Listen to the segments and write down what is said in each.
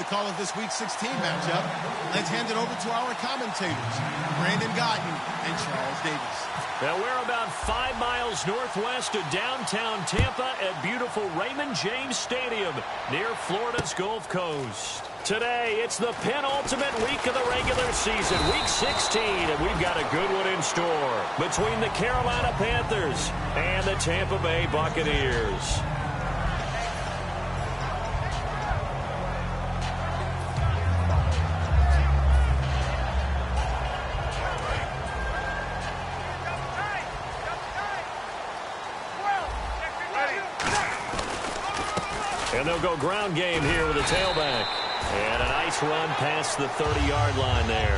call of this Week 16 matchup. Let's hand it over to our commentators, Brandon Guyton and Charles Davis. Now we're about 5 miles northwest of downtown Tampa at beautiful Raymond James Stadium near Florida's Gulf Coast. Today, it's the penultimate week of the regular season, Week 16, and we've got a good one in store between the Carolina Panthers and the Tampa Bay Buccaneers. And they'll go ground game here with a tailback. And a nice run past the 30-yard line there.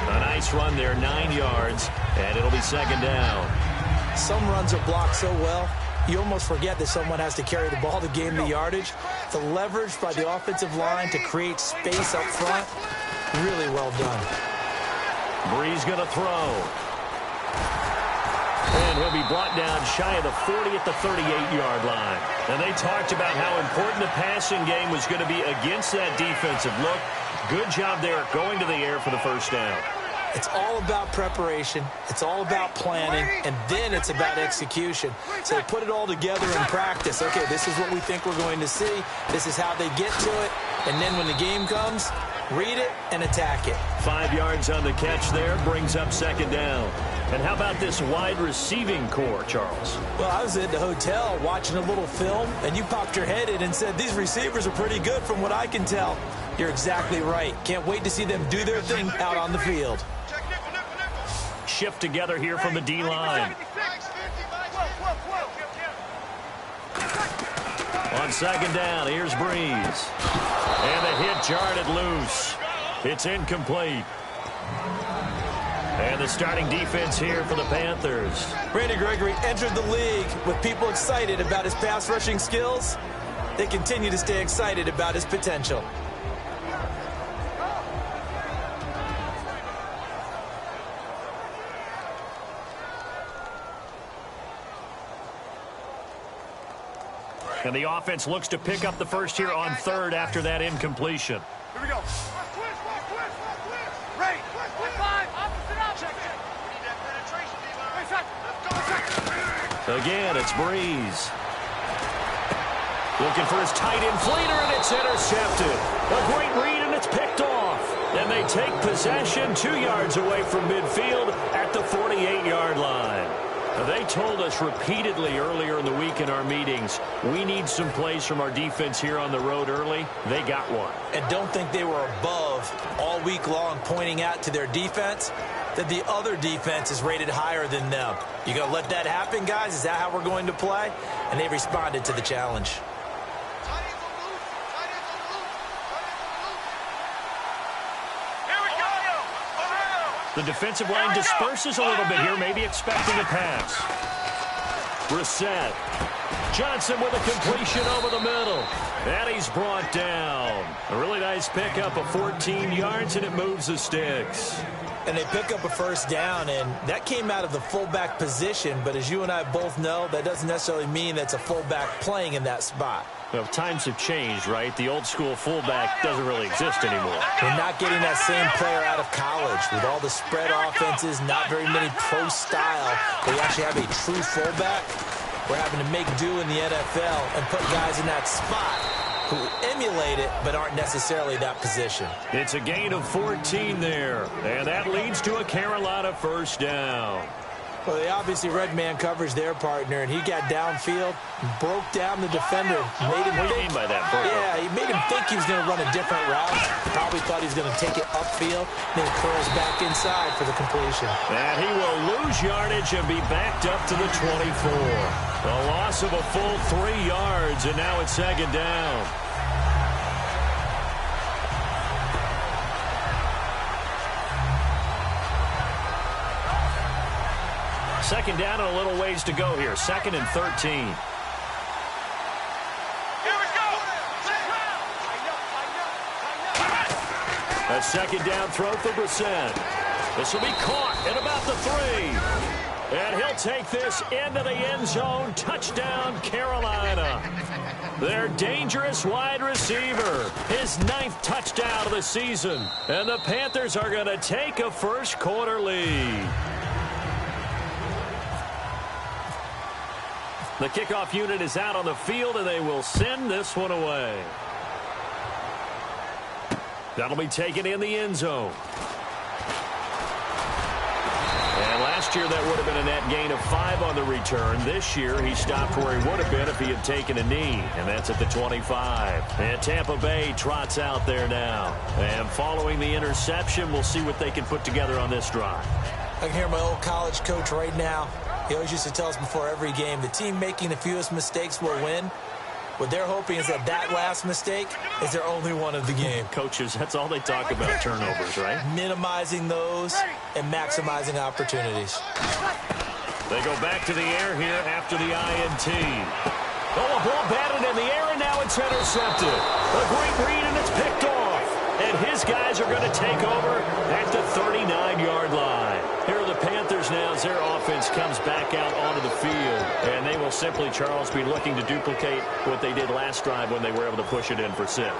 A nice run there, 9 yards, and it'll be second down. Some runs are blocked so well, you almost forget that someone has to carry the ball to gain the yardage. The leverage by the offensive line to create space up front, really well done. Brees going to throw. And he'll be brought down shy of the 40 at the 38-yard line. And they talked about how important the passing game was going to be against that defensive look. Good job there going to the air for the first down. It's all about preparation. It's all about planning. And then it's about execution. So they put it all together in practice. Okay, this is what we think we're going to see. This is how they get to it. And then when the game comes, read it and attack it. 5 yards on the catch there, brings up second down. And how about this wide receiving core, Charles? Well, I was at the hotel watching a little film, and you popped your head in and said, these receivers are pretty good from what I can tell. You're exactly right. Can't wait to see them do their thing out on the field. Shift together here from the D-line. On second down, here's Brees. And the hit jarred loose. It's incomplete. And the starting defense here for the Panthers. Randy Gregory entered the league with people excited about his pass rushing skills. They continue to stay excited about his potential. And the offense looks to pick up the first here on third after that incompletion. Here we go. Again, it's Brees. Looking for his tight end fleeter, and it's intercepted. A great read, and it's picked off. And they take possession 2 yards away from midfield at the 48-yard line. They told us repeatedly earlier in the week in our meetings, we need some plays from our defense here on the road early. They got one. And don't think they were above all week long pointing out to their defense that the other defense is rated higher than them. You going to let that happen, guys? Is that how we're going to play? And they responded to the challenge. The defensive line disperses a little bit here, maybe expecting a pass. Brissett. Johnson with a completion over the middle. And he's brought down. A really nice pickup of 14 yards, and it moves the sticks. And they pick up a first down, and that came out of the fullback position. But as you and I both know, that doesn't necessarily mean that's a fullback playing in that spot. Well, times have changed, right? The old school fullback doesn't really exist anymore. They're not getting that same player out of college. With all the spread offenses, not very many pro style, where you actually have a true fullback. We're having to make do in the NFL and put guys in that spot who emulate it but aren't necessarily that position. It's a gain of 14 there, and that leads to a Carolina first down. Well, they obviously read man coverage their partner, and he got downfield, broke down the defender, made him What do you mean by that, Burger? Yeah, he made him think he was going to run a different route. Probably thought he was going to take it upfield, then curls back inside for the completion. And he will lose yardage and be backed up to the 24. A loss of a full 3 yards, and now it's second down. Second down and a little ways to go here. 2nd and 13. A second down throw for Brissett. This will be caught at about the 3. And he'll take this into the end zone. Touchdown, Carolina. their dangerous wide receiver. His 9th touchdown of the season. And the Panthers are going to take a first quarter lead. The kickoff unit is out on the field, and they will send this one away. That'll be taken in the end zone. And last year that would have been a net gain of 5 on the return. This year he stopped where he would have been if he had taken a knee, and that's at the 25. And Tampa Bay trots out there now. And following the interception, we'll see what they can put together on this drive. I can hear my old college coach right now. He always used to tell us before every game, the team making the fewest mistakes will win. What they're hoping is that last mistake is their only one of the game. Coaches, that's all they talk about, turnovers, right? Minimizing those and maximizing opportunities. They go back to the air here after the INT. Oh, a ball batted in the air, and now it's intercepted. A great read, and it's picked off. And his guys are going to take over at the 39-yard line. Here are the Panthers now as their offense comes back out onto the field. And they will simply, Charles, be looking to duplicate what they did last drive when they were able to push it in for 6.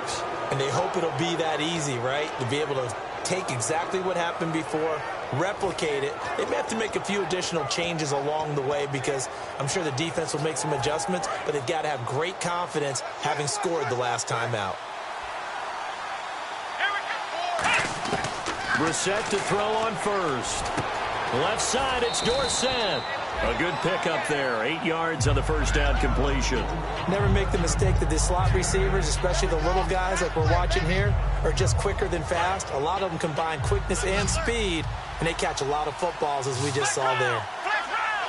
And they hope it'll be that easy, right? To be able to take exactly what happened before, replicate it. They may have to make a few additional changes along the way because I'm sure the defense will make some adjustments, but they've got to have great confidence having scored the last time out. Brissett to throw on first. Left side, it's Dorsett. A good pickup there. 8 yards on the first down completion. Never make the mistake that the slot receivers, especially the little guys like we're watching here, are just quicker than fast. A lot of them combine quickness and speed, and they catch a lot of footballs as we just saw there.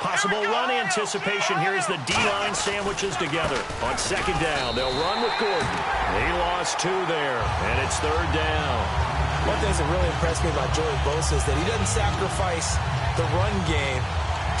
Possible run anticipation here as the D-line sandwiches together. On second down, they'll run with Gordon. He lost 2 there, and it's third down. One thing that really impressed me about Joey Bosa is that he doesn't sacrifice the run game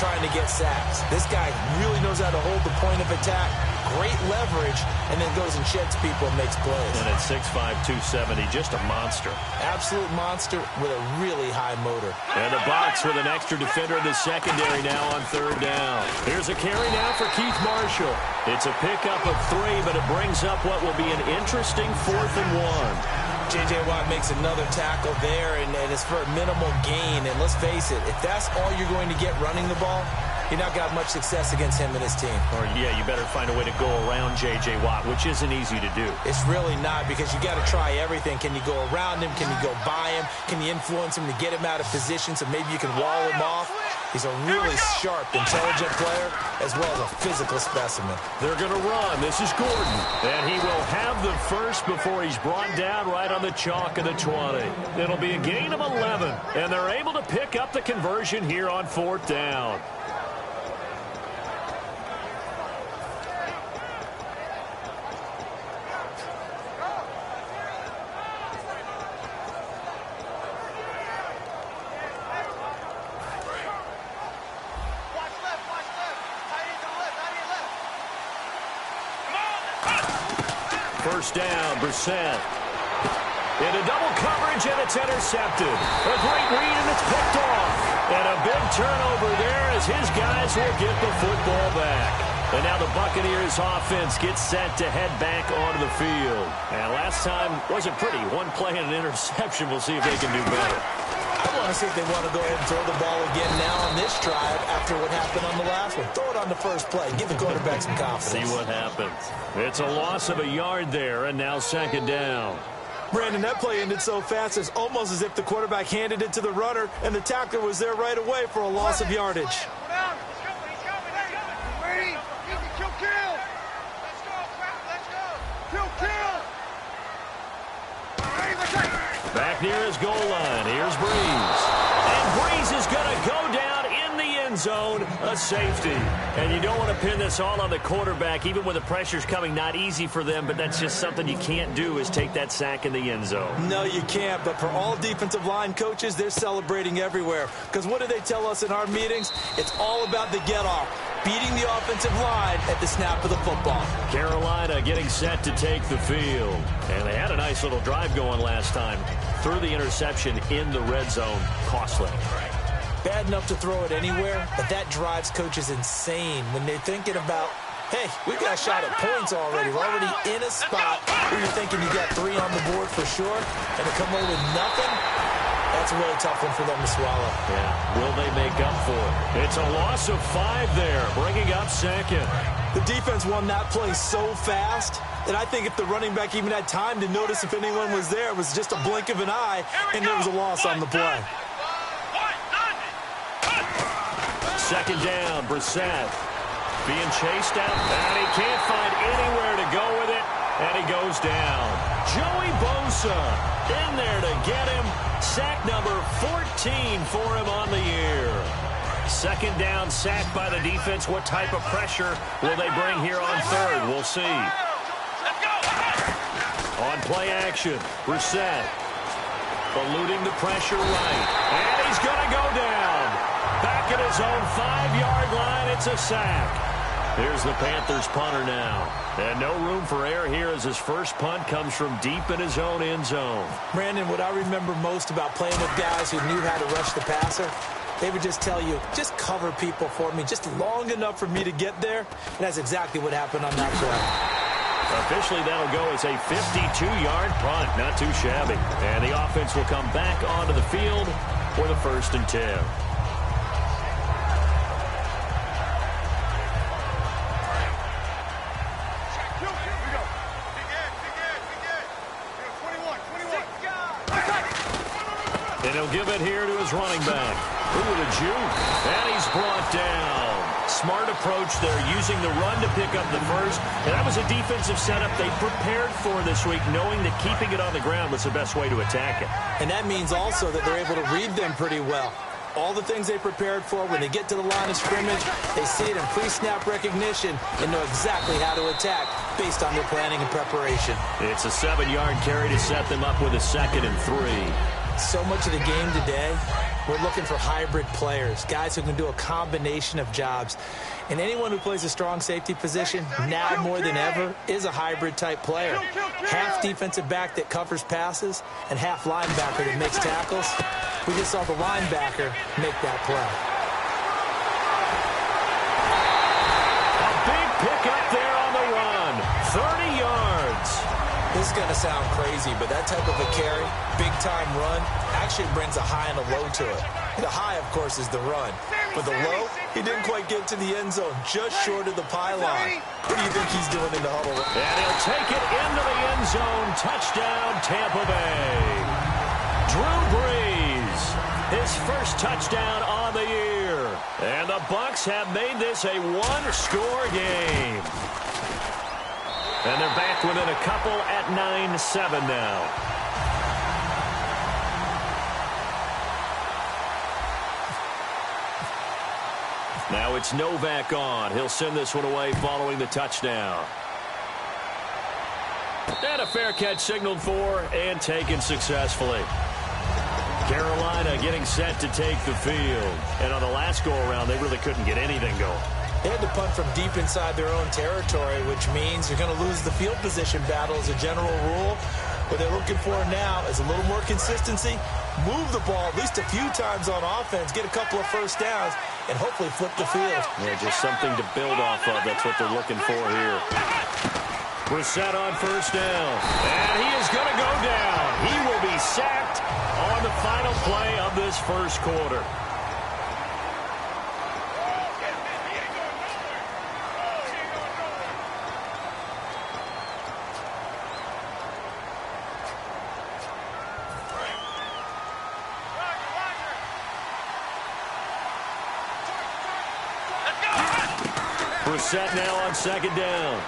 trying to get sacks. This guy really knows how to hold the point of attack, great leverage, and then goes and sheds people and makes plays. And at 6'5", 270, just a monster. Absolute monster with a really high motor. And the box with an extra defender in the secondary now on third down. Here's a carry now for Keith Marshall. It's a pickup of 3, but it brings up what will be an interesting 4th and 1. J.J. Watt makes another tackle there, and it's for a minimal gain. And let's face it, if that's all you're going to get running the ball, you're not got much success against him and his team. Or, yeah, you better find a way to go around J.J. Watt, which isn't easy to do. It's really not, because you got to try everything. Can you go around him? Can you go by him? Can you influence him to get him out of position so maybe you can wall him off? He's a really sharp, intelligent player, as well as a physical specimen. They're going to run. This is Gordon. And he will have the first before he's brought down right on the chalk of the 20. It'll be a gain of 11. And they're able to pick up the conversion here on 4th down. First down, Brissett. Into double coverage, and it's intercepted. A great read, and it's picked off. And a big turnover there as his guys will get the football back. And now the Buccaneers offense gets set to head back onto the field. And last time wasn't pretty. One play and an interception. We'll see if they can do better. I want to see if they want to go ahead and throw the ball again now on this drive after what happened on the last one. Throw it on the first play. Give the quarterback some confidence. See what happens. It's a loss of a yard there, and now second down. Brandon, that play ended so fast, it's almost as if the quarterback handed it to the runner, and the tackler was there right away for a loss of yardage. Back near his goal line. Here's Breeze. And Breeze is going to go down in the end zone, a safety. And you don't want to pin this all on the quarterback, even when the pressure's coming. Not easy for them, but that's just something you can't do, is take that sack in the end zone. No, you can't. But for all defensive line coaches, they're celebrating everywhere. Because what do they tell us in our meetings? It's all about the get-off. Beating the offensive line at the snap of the football. Carolina getting set to take the field. And they had a nice little drive going last time. Threw the interception in the red zone. Costly. Bad enough to throw it anywhere, but that drives coaches insane when they're thinking about Hey, we got a shot at points already. We're already in a spot where you're thinking you got 3 on the board for sure, and to come away with nothing, that's a really tough one for them to swallow. Yeah, will they make up for it? It's a loss of 5 there, bringing up second. The defense won that play so fast that I think if the running back even had time to notice if anyone was there, it was just a blink of an eye, and there was a loss on the play. Second down, Brissett being chased out, and he can't find anywhere to go with it, and he goes down. Joey Bosa in there to get him. Sack number 14 for him on the year. Second down, sack by the defense. What type of pressure will they bring here on third? We'll see. On play action, Brissett eluding the pressure right, and he's going to go down. Back at his own 5-yard line, it's a sack. Here's the Panthers punter now. And no room for error here as his first punt comes from deep in his own end zone. Brandon, what I remember most about playing with guys who knew how to rush the passer, they would just tell you, just cover people for me, just long enough for me to get there. And that's exactly what happened on that play. Officially, that'll go as a 52-yard punt. Not too shabby. And the offense will come back onto the field for the 1st and 10. And he'll give it here to his running back. Ooh, the juke. And he's brought down. Smart approach there, using the run to pick up the first. And that was a defensive setup they prepared for this week, knowing that keeping it on the ground was the best way to attack it. And that means also that they're able to read them pretty well. All the things they prepared for, when they get to the line of scrimmage, they see it in pre-snap recognition and know exactly how to attack based on their planning and preparation. It's a 7-yard carry to set them up with a 2nd and 3. So much of the game today, we're looking for hybrid players, guys who can do a combination of jobs. And anyone who plays a strong safety position, now more than ever, is a hybrid type player. Half defensive back that covers passes and half linebacker that makes tackles. We just saw the linebacker make that play. A big pickup there on the run. 30 yards. This is going to sound crazy, but that type of a carry, big-time run, actually brings a high and a low to it. The high, of course, is the run. But the low, he didn't quite get to the end zone, just short of the pylon. What do you think he's doing in the huddle? And he'll take it into the end zone. Touchdown, Tampa Bay. Drew Brees, his first touchdown on the year. And the Bucs have made this a one-score game. And they're back within a couple at 9-7 now. Now it's Novak on. He'll send this one away following the touchdown. And a fair catch signaled for and taken successfully. Carolina getting set to take the field. And on the last go-around, they really couldn't get anything going. They had to punt from deep inside their own territory, which means you're going to lose the field position battle as a general rule. What they're looking for now is a little more consistency, move the ball at least a few times on offense, get a couple of first downs, and hopefully flip the field. Yeah, just something to build off of. That's what they're looking for here. Brissett on first down, and he is going to go down. He will be sacked on the final play of this first quarter. Brissett now on second down.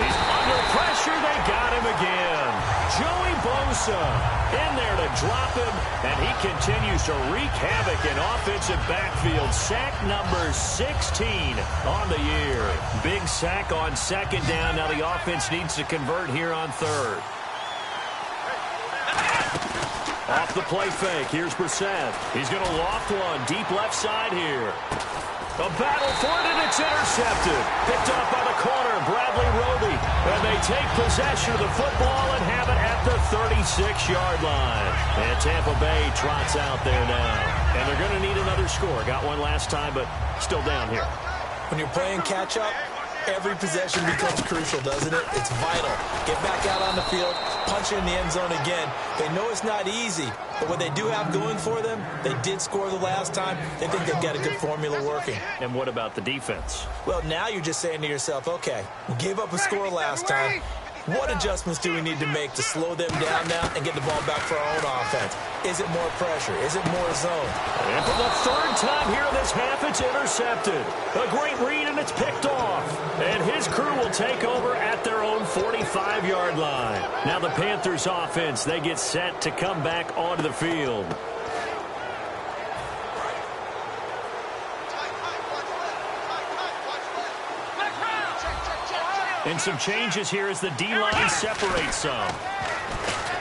He's under pressure. They got him again. Joey Bosa in there to drop him, and he continues to wreak havoc in offensive backfield. Sack number 16 on the year. Big sack on second down. Now the offense needs to convert here on third. Off the play fake. Here's Brissett. He's going to loft one deep left side here. A battle for it, and it's intercepted. Picked off by the corner, Bradley Roby. And they take possession of the football and have it at the 36-yard line. And Tampa Bay trots out there now. And they're going to need another score. Got one last time, but still down here. When you're playing catch-up, Every possession becomes crucial, doesn't it? It's vital. Get back out on the field, punch it in the end zone again. They know it's not easy, but what they do have going for them, they did score the last time. They think they've got a good formula working. And what about the defense? Well, now you're just saying to yourself, okay, we gave up a score last time. What adjustments do we need to make to slow them down now and get the ball back for our own offense? Is it more pressure? Is it more zone? And for the third time here in this half, it's intercepted. A great read, and it's picked off. And his crew will take over at their own 45-yard line. Now the Panthers offense, they get set to come back onto the field. And some changes here as the D-line separates some.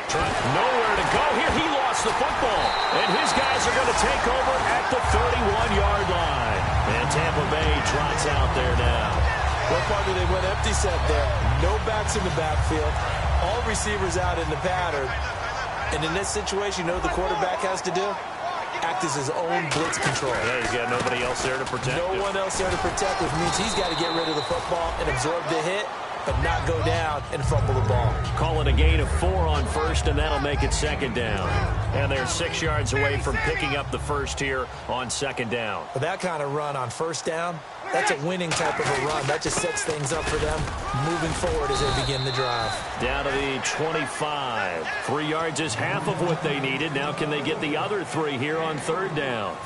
Nowhere to go here. He lost the football. And his guys are going to take over at the 31-yard line. And Tampa Bay trots out there now. What part do they went empty set there? No backs in the backfield. All receivers out in the pattern. And in this situation, you know what the quarterback has to do? Act as his own blitz control. Yeah, he's got nobody else there to protect him. No one else there to protect, which means he's got to get rid of the football and absorb the hit, but not go down and fumble the ball. Call it a gain of 4 on first, and that'll make it second down. And they're 6 yards away from picking up the first here on second down. With that kind of run on first down, that's a winning type of a run. That just sets things up for them moving forward as they begin the drive. Down to the 25. 3 yards is half of what they needed. Now can they get the other 3 here on third down?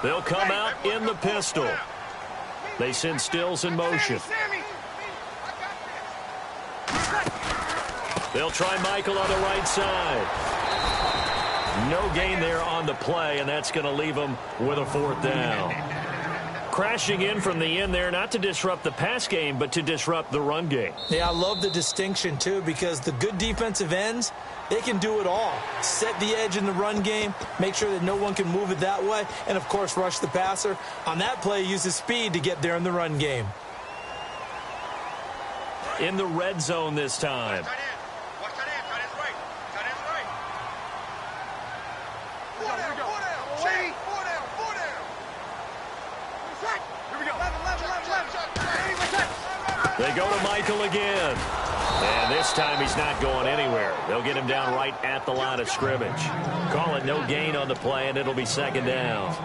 They'll come out in the pistol. They send Stills in motion. They'll try Michael on the right side. No gain there on the play, and that's going to leave them with a fourth down. Crashing in from the end there, not to disrupt the pass game, but to disrupt the run game. Yeah, I love the distinction, too, because the good defensive ends, they can do it all. Set the edge in the run game, make sure that no one can move it that way, and, of course, rush the passer. On that play, use his speed to get there in the run game. In the red zone this time. They go to Michael again. And this time he's not going anywhere. They'll get him down right at the line of scrimmage. Call it no gain on the play, and it'll be second down.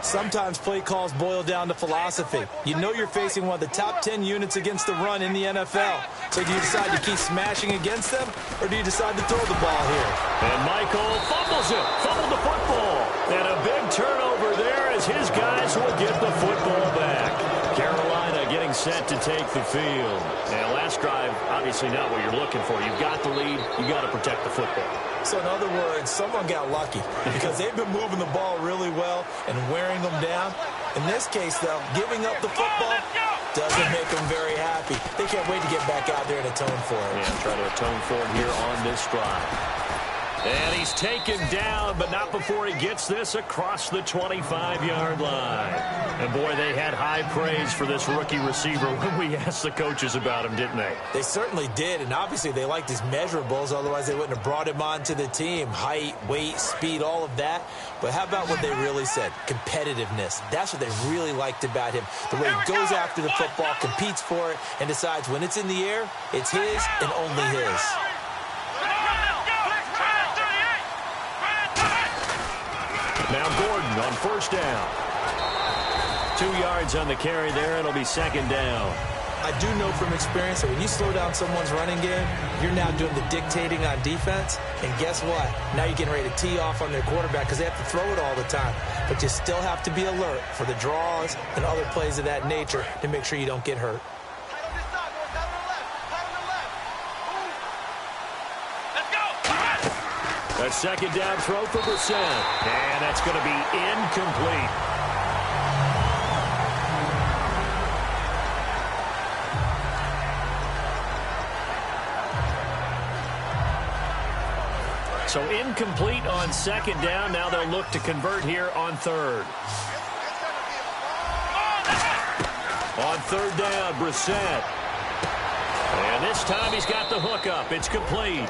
Sometimes play calls boil down to philosophy. You know you're facing one of the top 10 units against the run in the NFL. So do you decide to keep smashing against them, or do you decide to throw the ball here? And Michael fumbles it. Fumbled the football. And a big turnover there as his guys will get the football back. Carolina getting set to take the field. And last drive, obviously not what you're looking for. You've got the lead. You've got to protect the football. So in other words, someone got lucky because they've been moving the ball really well and wearing them down. In this case, though, giving up the football doesn't make them very happy. They can't wait to get back out there and atone for it. Yeah, try to atone for it here on this drive. And he's taken down, but not before he gets this across the 25-yard line. And, boy, they had high praise for this rookie receiver when we asked the coaches about him, didn't they? They certainly did, and obviously they liked his measurables. Otherwise, they wouldn't have brought him onto the team. Height, weight, speed, all of that. But how about what they really said? Competitiveness. That's what they really liked about him. The way he goes after the football, competes for it, and decides when it's in the air, it's his and only his. Now Gordon on first down. 2 yards on the carry there. It'll be second down. I do know from experience that when you slow down someone's running game, you're now doing the dictating on defense. And guess what? Now you're getting ready to tee off on their quarterback because they have to throw it all the time. But you still have to be alert for the draws and other plays of that nature to make sure you don't get hurt. A second down throw for Brissett. And that's going to be incomplete. So incomplete on second down. Now they'll look to convert here on third. On third down, Brissett. And this time he's got the hook up. It's complete.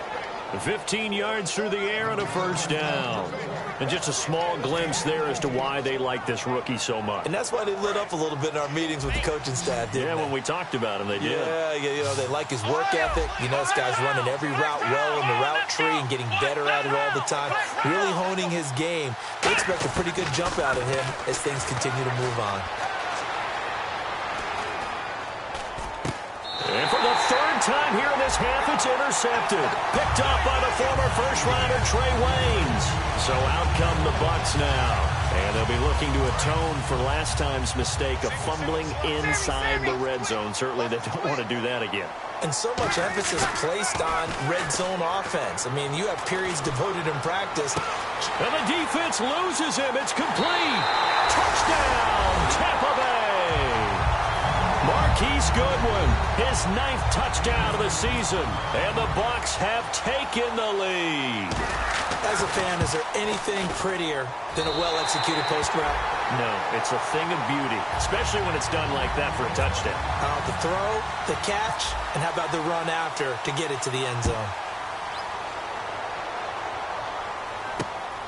15 yards through the air and a first down. And just a small glimpse there as to why they like this rookie so much. And that's why they lit up a little bit in our meetings with the coaching staff, didn't they? When we talked about him, they did. Yeah, you know, they like his work ethic. You know, this guy's running every route well in the route tree and getting better at it all the time, really honing his game. They expect a pretty good jump out of him as things continue to move on. And for the third time here in this half, it's intercepted. Picked up by the former first-rounder Trey Waynes. So out come the Bucs now. And they'll be looking to atone for last time's mistake of fumbling inside the red zone. Certainly they don't want to do that again. And so much emphasis placed on red zone offense. I mean, you have periods devoted in practice. And the defense loses him. It's complete. Touchdown, Tampa Bay. Marquise Goodwin, his 9th touchdown of the season. And the Bucs have taken the lead. As a fan, is there anything prettier than a well-executed post route? No, it's a thing of beauty, especially when it's done like that for a touchdown. The throw, the catch, and how about the run after to get it to the end zone?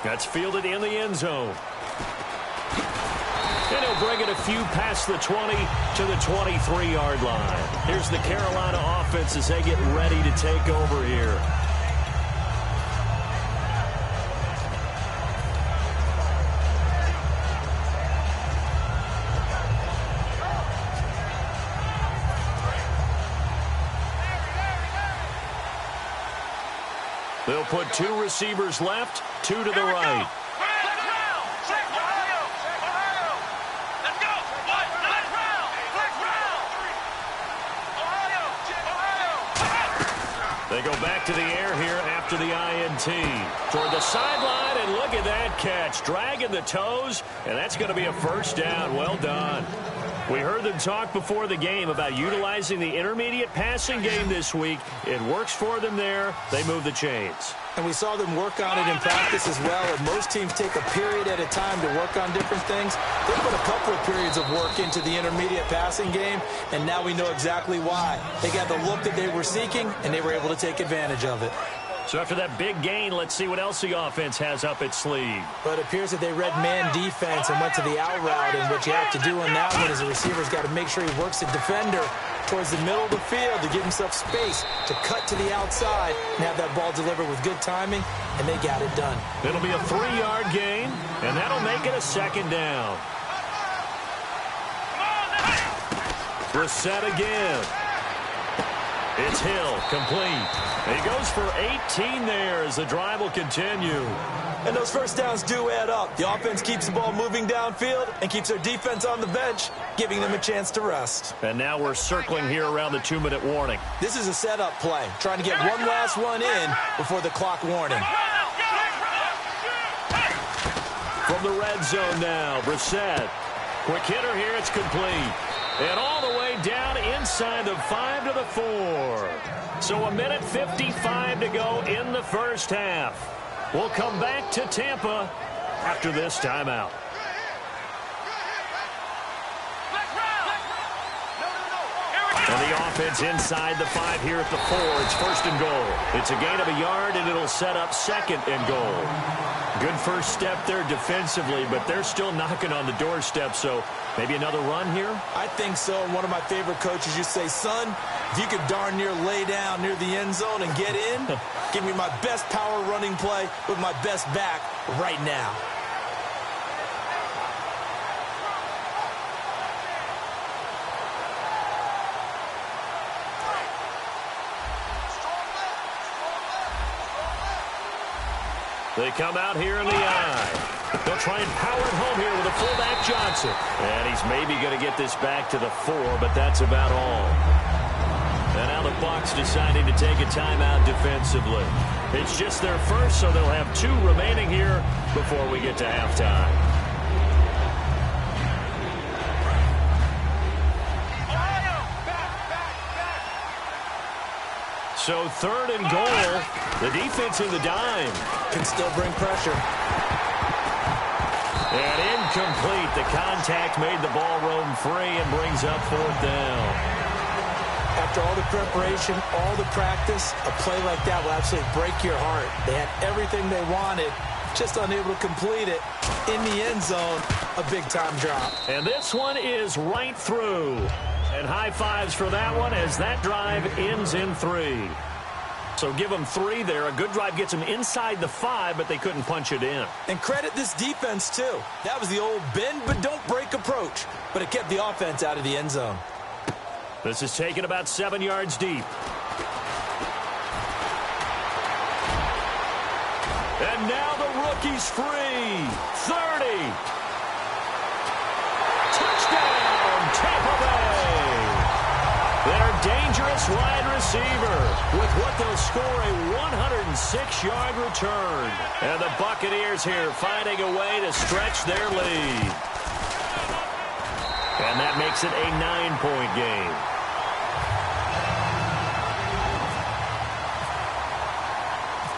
That's fielded in the end zone. And he'll bring it a few past the 20 to the 23-yard line. Here's the Carolina offense as they get ready to take over here. They'll put 2 receivers left, 2 to the right. They go back to the air here after the INT. Toward the sideline, and look at that catch. Dragging the toes, and that's going to be a first down. Well done. We heard them talk before the game about utilizing the intermediate passing game this week. It works for them there. They move the chains. And we saw them work on it in practice as well. And most teams take a period at a time to work on different things. They put a couple of periods of work into the intermediate passing game, and now we know exactly why. They got the look that they were seeking, and they were able to take advantage of it. So after that big gain, let's see what else the offense has up its sleeve. But it appears that they read man defense and went to the out route, and what you have to do on that one is the receiver's got to make sure he works the defender towards the middle of the field to give himself space to cut to the outside and have that ball delivered with good timing, and they got it done. It'll be a 3-yard gain, and that'll make it a second down. Reset again. It's Hill, complete. He goes for 18 there as the drive will continue. And those first downs do add up. The offense keeps the ball moving downfield and keeps their defense on the bench, giving them a chance to rest. And now we're circling here around the 2-minute warning. This is a setup play, trying to get one last one in before the clock warning. From the red zone now, Brissett. Quick hitter here, it's complete. And all the way down inside the 5 to the 4. So 1:55 to go in the first half. We'll come back to Tampa after this timeout. And the offense inside the 5 here at the 4. It's first and goal. It's a gain of a yard, and it'll set up second and goal. Good first step there defensively, but they're still knocking on the doorstep, so maybe another run here? I think so. One of my favorite coaches used to say, son, if you could darn near lay down near the end zone and get in, give me my best power running play with my best back right now. They come out here in the eye. They'll try and power it home here with a fullback Johnson. And he's maybe going to get this back to the 4, but that's about all. And now the Bucs deciding to take a timeout defensively. It's just their first, so they'll have 2 remaining here before we get to halftime. So 3rd and goal. The defense in the dime. Can still bring pressure. And incomplete. The contact made the ball roam free and brings up 4th down. After all the preparation, all the practice, a play like that will absolutely break your heart. They had everything they wanted, just unable to complete it. In the end zone, a big-time drop. And this one is right through. And high fives for that one as that drive ends in 3. So give them 3 there. A good drive gets them inside the 5, but they couldn't punch it in. And credit this defense, too. That was the old bend but don't break approach, but it kept the offense out of the end zone. This is taken about 7 yards deep. And now the rookie's free. 30. Touchdown, Tampa Bay. Their dangerous wide receiver with what they'll score a 106-yard return. And the Buccaneers here finding a way to stretch their lead. And that makes it a 9-point game.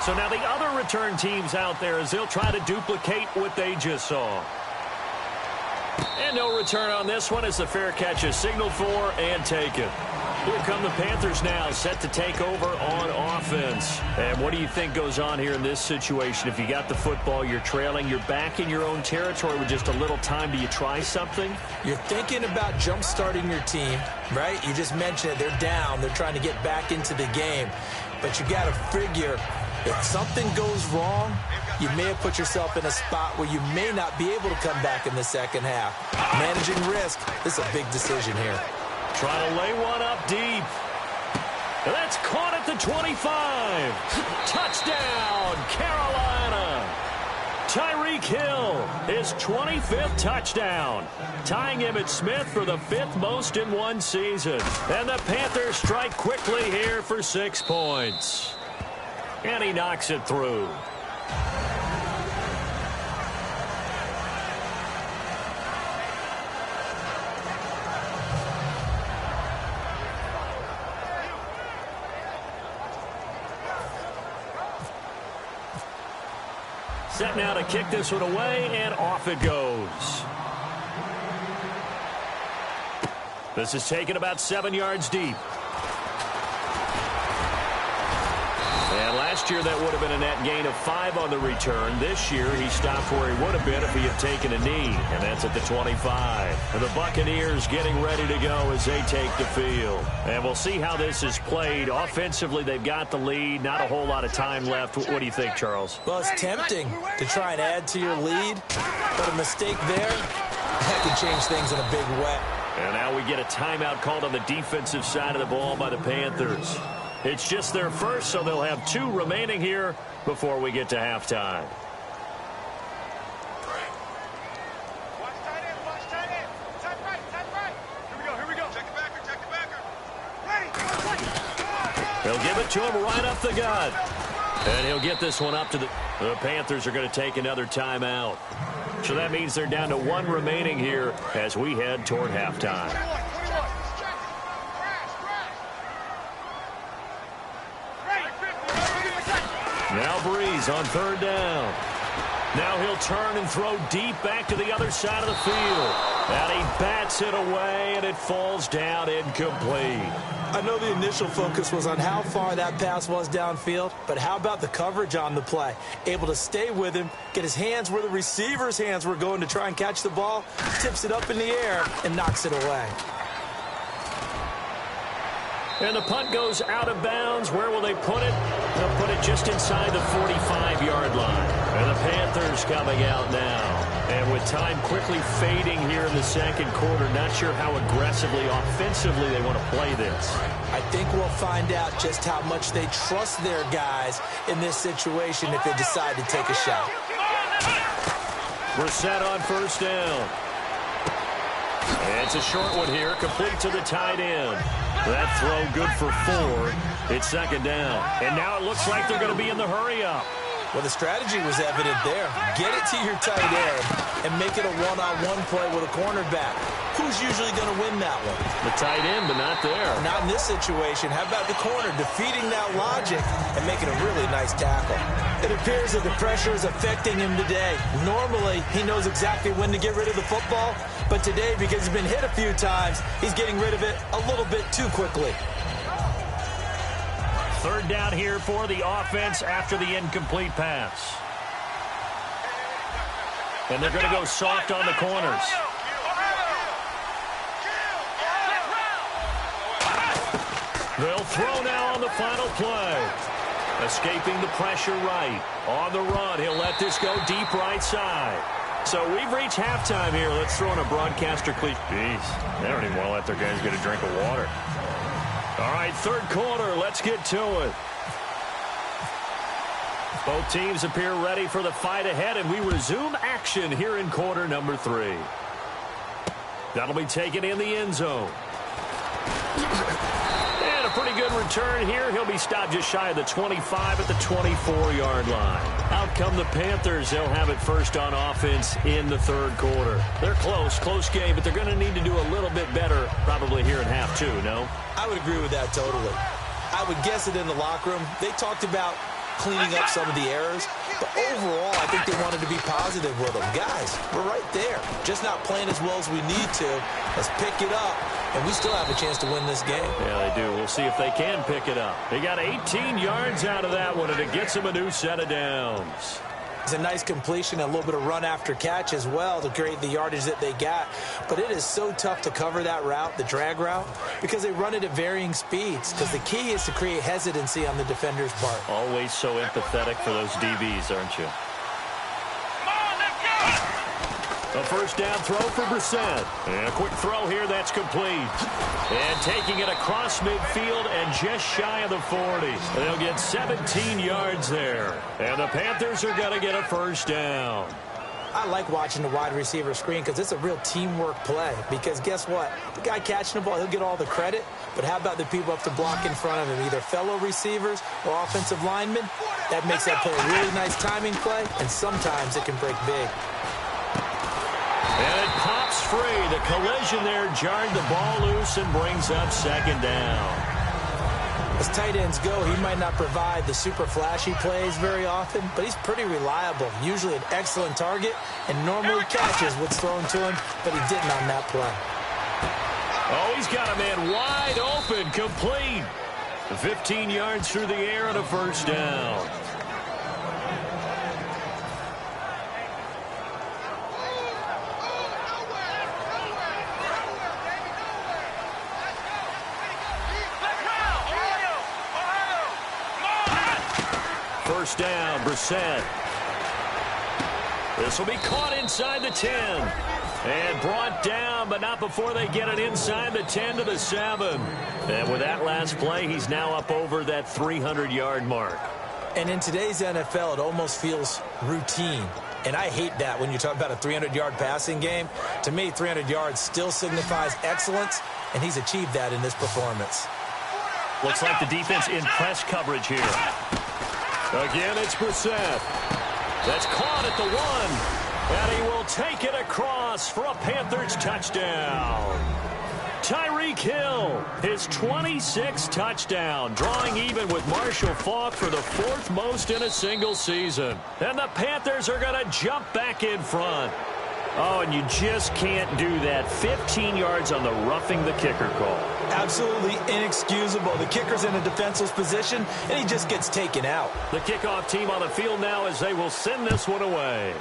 So now the other return teams out there as they'll try to duplicate what they just saw. And no return on this one as the fair catch is signaled for and taken. Here come the Panthers now, set to take over on offense. And what do you think goes on here in this situation? If you got the football, you're trailing, you're back in your own territory with just a little time. Do you try something? You're thinking about jump-starting your team, right? You just mentioned it. They're down. They're trying to get back into the game. But you got to figure, if something goes wrong, you may have put yourself in a spot where you may not be able to come back in the second half. Managing risk, this is a big decision here. Trying to lay one up deep. That's caught at the 25. Touchdown, Carolina. Tyreek Hill, his 25th touchdown, tying Emmitt Smith for the 5th most in one season. And the Panthers strike quickly here for 6 points. And he knocks it through. Set now to kick this one away, and off it goes. This is taken about 7 yards deep. And last year that would have been a net gain of 5 on the return. This year he stopped where he would have been if he had taken a knee, and that's at the 25. And the Buccaneers getting ready to go as they take the field. And we'll see how this is played. Offensively, they've got the lead. Not a whole lot of time left. What do you think, Charles? Well, it's tempting to try and add to your lead, but a mistake there, that can change things in a big way. And now we get a timeout called on the defensive side of the ball by the Panthers. It's just their first, so they'll have 2 remaining here before we get to halftime. Watch tight end, watch tight end. Tight right. Here we go. Check the backer. Ready. They'll give it to him right up the gut. And he'll get this one up to the Panthers are going to take another timeout. So that means they're down to 1 remaining here as we head toward halftime. Now Breeze on 3rd down. Now he'll turn and throw deep back to the other side of the field. And he bats it away, and it falls down incomplete. I know the initial focus was on how far that pass was downfield, but how about the coverage on the play? Able to stay with him, get his hands where the receiver's hands were going to try and catch the ball, tips it up in the air, and knocks it away. And the punt goes out of bounds. Where will they put it? They'll put it just inside the 45-yard line. And the Panthers coming out now. And with time quickly fading here in the second quarter, not sure how aggressively, offensively they want to play this. I think we'll find out just how much they trust their guys in this situation if they decide to take a shot. We're set on 1st down. And it's a short one here, complete to the tight end. That throw good for 4. It's 2nd down. And now it looks like they're going to be in the hurry-up. Well, the strategy was evident there. Get it to your tight end and make it a one-on-one play with a cornerback. who's usually going to win that one? The tight end, but not there. Not in this situation. How about the corner defeating that logic and making a really nice tackle? It appears that the pressure is affecting him today. Normally, he knows exactly when to get rid of the football, but today, because he's been hit a few times, he's getting rid of it a little bit too quickly. Third down here for the offense after the incomplete pass. And they're going to go soft on the corners. They'll throw now on the final play. Escaping the pressure right. On the run, he'll let this go deep right side. So we've reached halftime here. Let's throw in a broadcaster cleat. Jeez, they don't even want to let their guys get a drink of water. All right, third quarter. Let's get to it. Both teams appear ready for the fight ahead, and we resume action here in quarter number 3. That'll be taken in the end zone. And a pretty good return here. He'll be stopped just shy of the 25 at the 24-yard line. Out come the Panthers. They'll have it first on offense in the third quarter. They're close game, but they're going to need to do a little bit better probably here in half 2, no? I would agree with that totally. I would guess it in the locker room. They talked about cleaning up some of the errors, but overall, I think they wanted to be positive with them. Guys, we're right there. Just not playing as well as we need to. Let's pick it up, and we still have a chance to win this game. Yeah, they do. We'll see if they can pick it up. They got 18 yards out of that one, and it gets them a new set of downs. It's a nice completion, a little bit of run after catch as well to create the yardage that they got. But it is so tough to cover that route, the drag route, because they run it at varying speeds. Because the key is to create hesitancy on the defender's part. Always so empathetic for those DBs, aren't you? A first down throw for Brissett. And a quick throw here that's complete. And taking it across midfield and just shy of the 40. They'll get 17 yards there. And the Panthers are going to get a first down. I like watching the wide receiver screen because it's a real teamwork play. Because guess what? The guy catching the ball, he'll get all the credit. But how about the people up to block in front of him, either fellow receivers or offensive linemen? That makes that play a really nice timing play, and sometimes it can break big. And it pops free. The collision there jarred the ball loose and brings up second down. As tight ends go, he might not provide the super flashy plays very often, but he's pretty reliable. Usually an excellent target, and normally catches what's thrown to him, but he didn't on that play. Oh, he's got a man wide open, complete. 15 yards through the air and a first down. First down, Brissett. This will be caught inside the 10. And brought down, but not before they get it inside the 10 to the 7. And with that last play, he's now up over that 300-yard mark. And in today's NFL, it almost feels routine. And I hate that when you talk about a 300-yard passing game. To me, 300 yards still signifies excellence, and he's achieved that in this performance. Looks like the defense in press coverage here. Again, it's Brissett. That's caught at the 1. And he will take it across for a Panthers touchdown. Tyreek Hill, his 26th touchdown, drawing even with Marshall Faulk for the 4th most in a single season. And the Panthers are going to jump back in front. Oh, and you just can't do that. 15 yards on the roughing the kicker call. Absolutely inexcusable. The kicker's in a defenseless position, and he just gets taken out. The kickoff team on the field now as they will send this one away.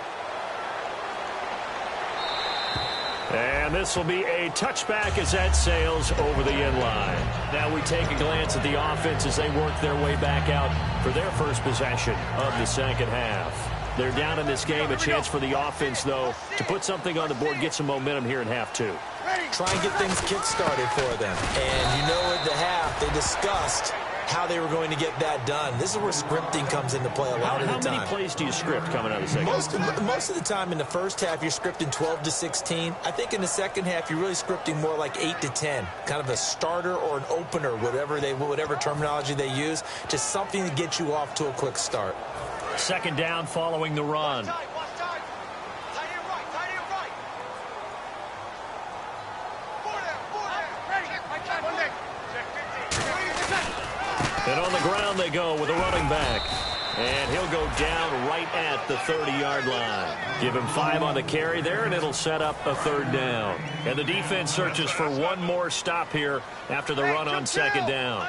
And this will be a touchback as that sails over the end line. Now we take a glance at the offense as they work their way back out for their first possession of the second half. They're down in this game. A chance for the offense, though, to put something on the board, get some momentum here in half 2. Try and get things kick-started for them. And you know at the half, they discussed how they were going to get that done. This is where scripting comes into play a lot of the time. How many plays do you script coming out of the second half? Most of the time in the first half, you're scripting 12 to 16. I think in the second half, you're really scripting more like 8 to 10. Kind of a starter or an opener, whatever terminology they use. Just something to get you off to a quick start. Second down following the run. And on the ground they go with a running back. And he'll go down right at the 30-yard line. Give him 5 on the carry there, and it'll set up a 3rd down. And the defense searches for one more stop here after the run on 2nd down.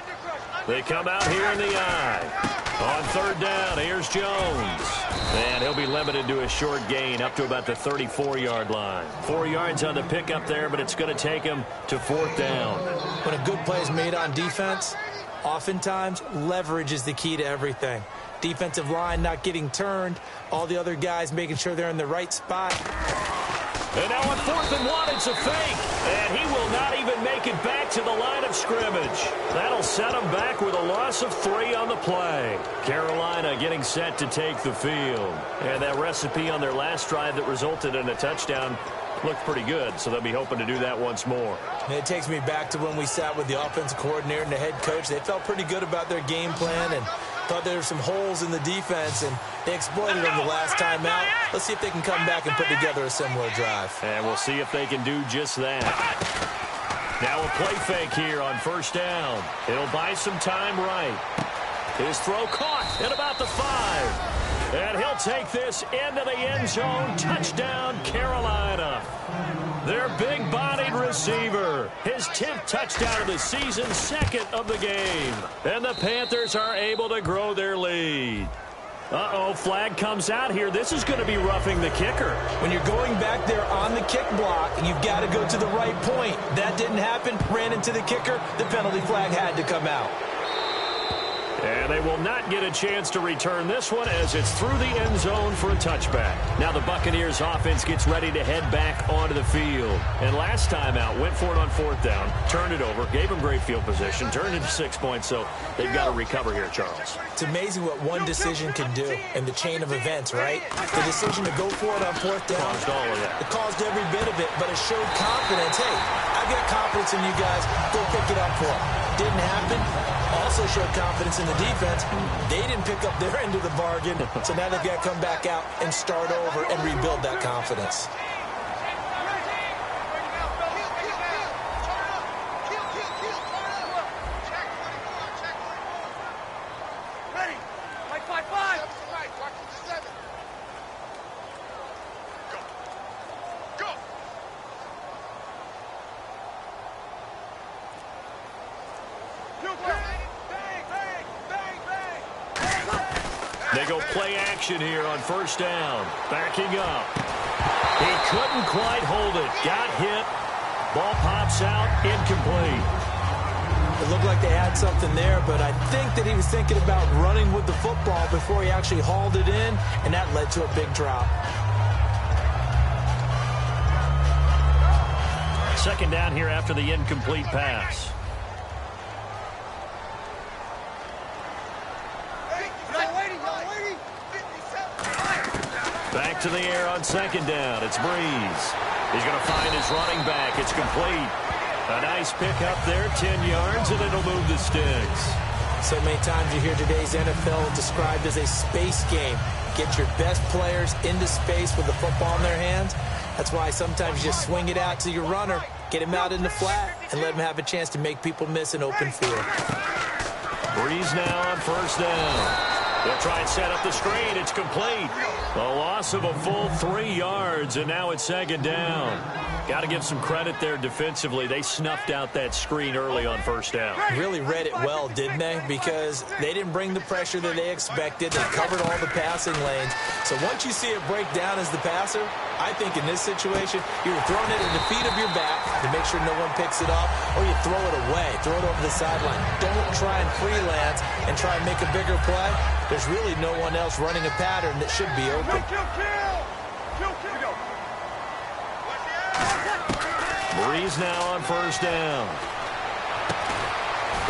They come out here in the eye. On 3rd down, here's Jones. And he'll be limited to a short gain up to about the 34-yard line. 4 yards on the pickup there, but it's going to take him to 4th down. When a good play is made on defense, oftentimes leverage is the key to everything. Defensive line not getting turned, all the other guys making sure they're in the right spot. And now on 4th and 1, it's a fake. And he will not even make it back to the line of scrimmage. That'll set him back with a loss of 3 on the play. Carolina getting set to take the field. And that recipe on their last drive that resulted in a touchdown looked pretty good, so they'll be hoping to do that once more. And it takes me back to when we sat with the offensive coordinator and the head coach. They felt pretty good about their game plan and thought there were some holes in the defense, and they exploited them the last time out. Let's see if they can come back and put together a similar drive. And we'll see if they can do just that. Now a play fake here on 1st down. It'll buy some time right. His throw caught at about the 5. And he'll take this into the end zone. Touchdown, Carolina. Their big-bodied receiver. His 10th touchdown of the season, 2nd of the game. And the Panthers are able to grow their lead. Uh-oh, flag comes out here. This is going to be roughing the kicker. When you're going back there on the kick block, you've got to go to the right point. That didn't happen. Ran into the kicker. The penalty flag had to come out. And they will not get a chance to return this one as it's through the end zone for a touchback. Now the Buccaneers offense gets ready to head back onto the field. And last time out, went for it on 4th down, turned it over, gave them great field position, turned it to 6 points, so they've got to recover here, Charles. It's amazing what one decision can do in the chain of events, right? The decision to go for it on 4th down. Caused all of that. It caused every bit of it, but it showed confidence. Hey, I've got confidence in you guys. Go pick it up for them. Didn't happen. Also showed confidence in the defense. They didn't pick up their end of the bargain, so now they've got to come back out and start over and rebuild that confidence. Ready? 5-5-5. Go. Go. They go play action here on 1st down. Backing up. He couldn't quite hold it. Got hit. Ball pops out. Incomplete. It looked like they had something there, but I think that he was thinking about running with the football before he actually hauled it in, and that led to a big drop. 2nd down here after the incomplete pass. Back to the air on 2nd down. It's Breeze. He's going to find his running back. It's complete. A nice pick up there, 10 yards, and it'll move the sticks. So many times you hear today's NFL described as a space game. Get your best players into space with the football in their hands. That's why sometimes you just swing it out to your runner, get him out in the flat, and let him have a chance to make people miss an open field. Breeze now on 1st down. They'll try and set up the screen. It's complete. A loss of a full 3 yards, and now it's 2nd down. Got to give some credit there defensively. They snuffed out that screen early on 1st down. Really read it well, didn't they? Because they didn't bring the pressure that they expected. They covered all the passing lanes. So once you see it break down as the passer, I think in this situation, you're throwing it at the feet of your back to make sure no one picks it up, or you throw it away, throw it over the sideline. Don't try and freelance and try and make a bigger play. There's really no one else running a pattern that should be open. Breeze now on 1st down.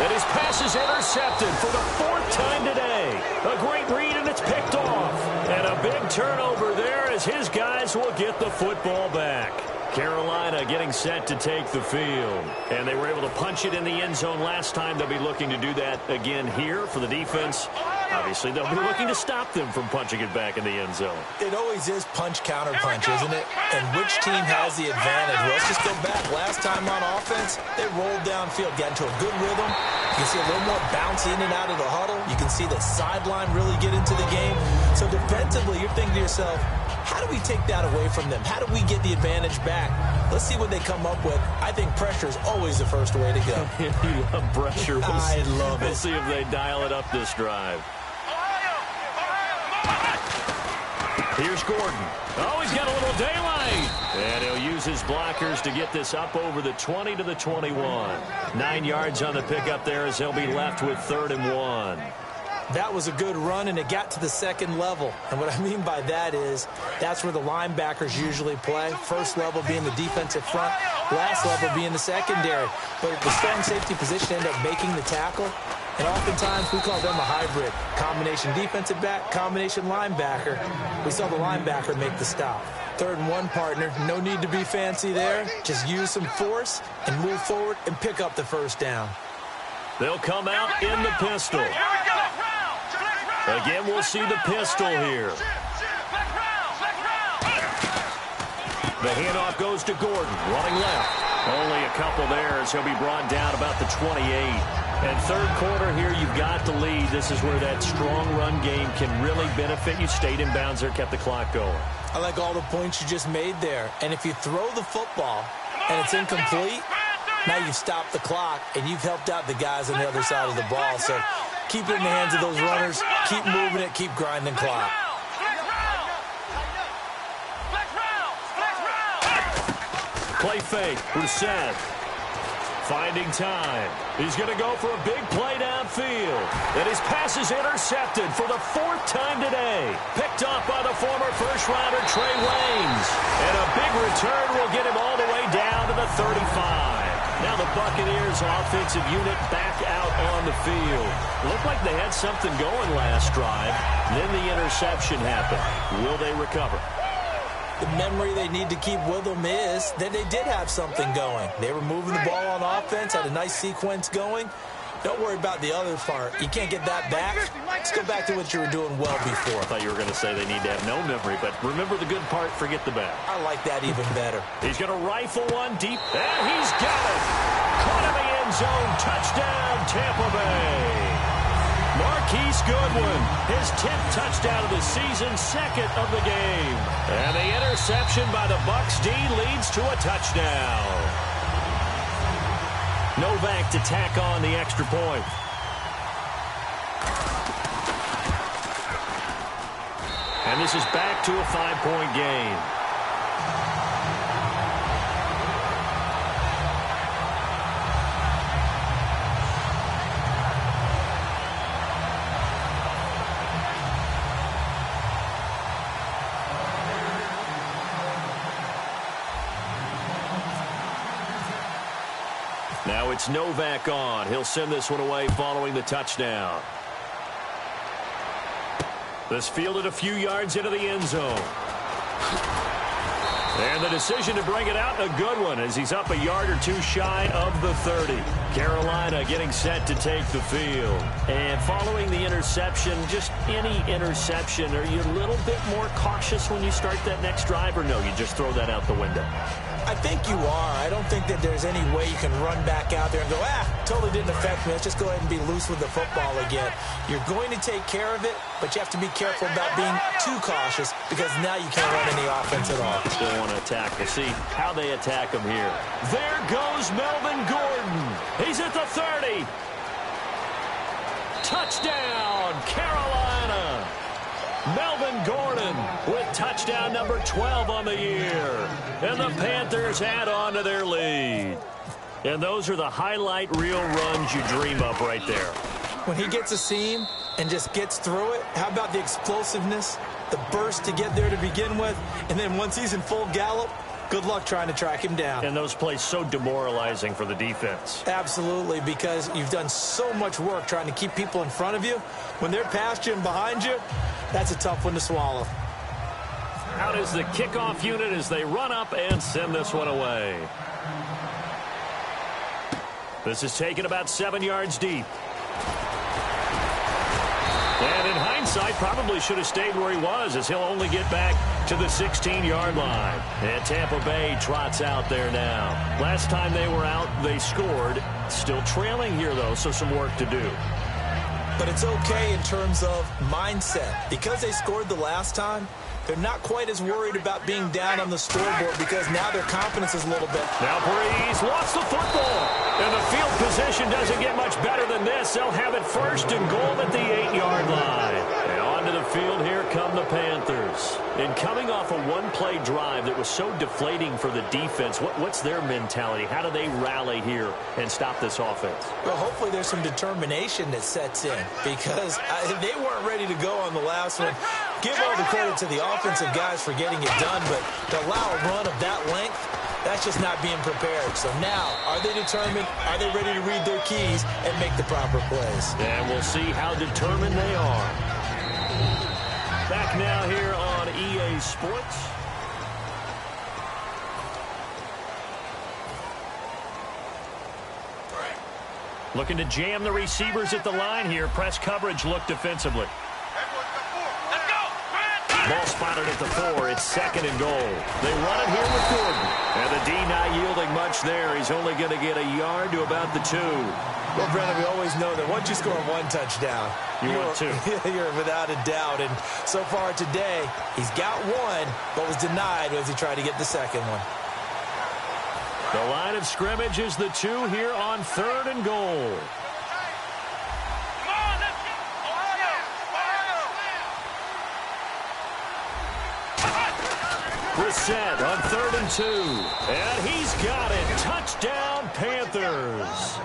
And his pass is intercepted for the 4th time today. A great read, and it's picked off. And a big turnover there as his guys will get the football back. Carolina getting set to take the field. And they were able to punch it in the end zone last time. They'll be looking to do that again here for the defense. Obviously, they'll be looking to stop them from punching it back in the end zone. It always is punch-counter-punch, isn't it? And which team has the advantage? Well, let's just go back. Last time on offense, they rolled downfield, got into a good rhythm. You can see a little more bounce in and out of the huddle. You can see the sideline really get into the game. So defensively, you're thinking to yourself, how do we take that away from them? How do we get the advantage back? Let's see what they come up with. I think pressure is always the first way to go. You love pressure. I love it. We'll see if they dial it up this drive. Here's Gordon. Oh, he's got a little daylight. And he'll use his blockers to get this up over the 20 to the 21. 9 yards on the pickup there as they'll be left with 3rd and 1. That was a good run, and it got to the second level. And what I mean by that is that's where the linebackers usually play. First level being the defensive front, last level being the secondary. But the strong safety position ended up making the tackle. And oftentimes we call them a hybrid. Combination defensive back, combination linebacker. We saw the linebacker make the stop. 3rd and 1, partner. No need to be fancy there. Just use some force and move forward and pick up the first down. They'll come out in the pistol. Again, we'll see the pistol here. The handoff goes to Gordon, running left. Only a couple there as he'll be brought down about the 28. And third quarter here, you've got the lead. This is where that strong run game can really benefit you. Stayed in bounds there, kept the clock going. I like all the points you just made there. And if you throw the football and it's incomplete, now you've stopped the clock and you've helped out the guys on the other side of the ball. So keep it in the hands of those runners. Keep moving it. Keep grinding clock. Play fake. Rousset finding time. He's going to go for a big play downfield. And his pass is intercepted for the 4th time today. Picked off by the former first-rounder Trey Waynes. And a big return will get him all the way down to the 35. Now the Buccaneers offensive unit back out on the field. Looked like they had something going last drive. Then the interception happened. Will they recover? The memory they need to keep with them is that they did have something going. They were moving the ball on offense, had a nice sequence going. Don't worry about the other part. You can't get that back. Let's go back to what you were doing well before. I thought you were going to say they need to have no memory, but remember the good part, forget the bad. I like that even better. He's going to rifle one deep, and he's got it. Caught in the end zone. Touchdown, Tampa Bay. Marquise Goodwin, his 10th touchdown of the season, 2nd of the game. And the interception by the Bucs D leads to a touchdown. Novak to tack on the extra point. And this is back to a 5-point game. Now it's Novak on. He'll send this one away following the touchdown. This fielded a few yards into the end zone. And the decision to bring it out, a good one, as he's up a yard or two shy of the 30. Carolina getting set to take the field. And following the interception, just any interception, are you a little bit more cautious when you start that next drive, or no, you just throw that out the window? I think you are. I don't think that there's any way you can run back out there and go, totally didn't affect me. Let's just go ahead and be loose with the football again. You're going to take care of it, but you have to be careful about being too cautious because now you can't run any offense at all. Still want to attack. We'll see how they attack him here. There goes Melvin Gordon. He's at the 30. Touchdown, Carolina. Melvin Gordon with touchdown number 12 on the year. And the Panthers add on to their lead. And those are the highlight reel runs you dream of right there. When he gets a seam and just gets through it, how about the explosiveness, the burst to get there to begin with, and then once he's in full gallop, good luck trying to track him down. And those plays so demoralizing for the defense. Absolutely, because you've done so much work trying to keep people in front of you. When they're past you and behind you, that's a tough one to swallow. Out is the kickoff unit as they run up and send this one away. This is taken about 7 yards deep. And in hindsight, probably should have stayed where he was, as he'll only get back to the 16-yard line. And Tampa Bay trots out there now. Last time they were out, they scored. Still trailing here, though, so some work to do. But it's okay in terms of mindset. Because they scored the last time, they're not quite as worried about being down on the scoreboard because now their confidence is a little bit. Now Breeze lost the football. And the field position doesn't get much better than this. They'll have it first and goal at the 8-yard line. And onto the field, here come the Panthers. And coming off a one-play drive that was so deflating for the defense, what's their mentality? How do they rally here and stop this offense? Well, hopefully there's some determination that sets in because they weren't ready to go on the last one. Give all the credit to the offensive guys for getting it done, but to allow a run of that length, that's just not being prepared. So now, are they determined? Are they ready to read their keys and make the proper plays? And we'll see how determined they are. Back now here on EA Sports. Looking to jam the receivers at the line here. Press coverage look defensively. Ball spotted at the 4. It's second and goal. They run it here with Gordon. And the D not yielding much there. He's only going to get a yard to about the 2. Well, Brennan, we always know that once you score one touchdown, you want 2. You're without a doubt. And so far today, he's got 1, but was denied as he tried to get the second one. The line of scrimmage is the 2 here on 3rd and goal. Brissett on 3rd and 2. And he's got it. Touchdown, Panthers.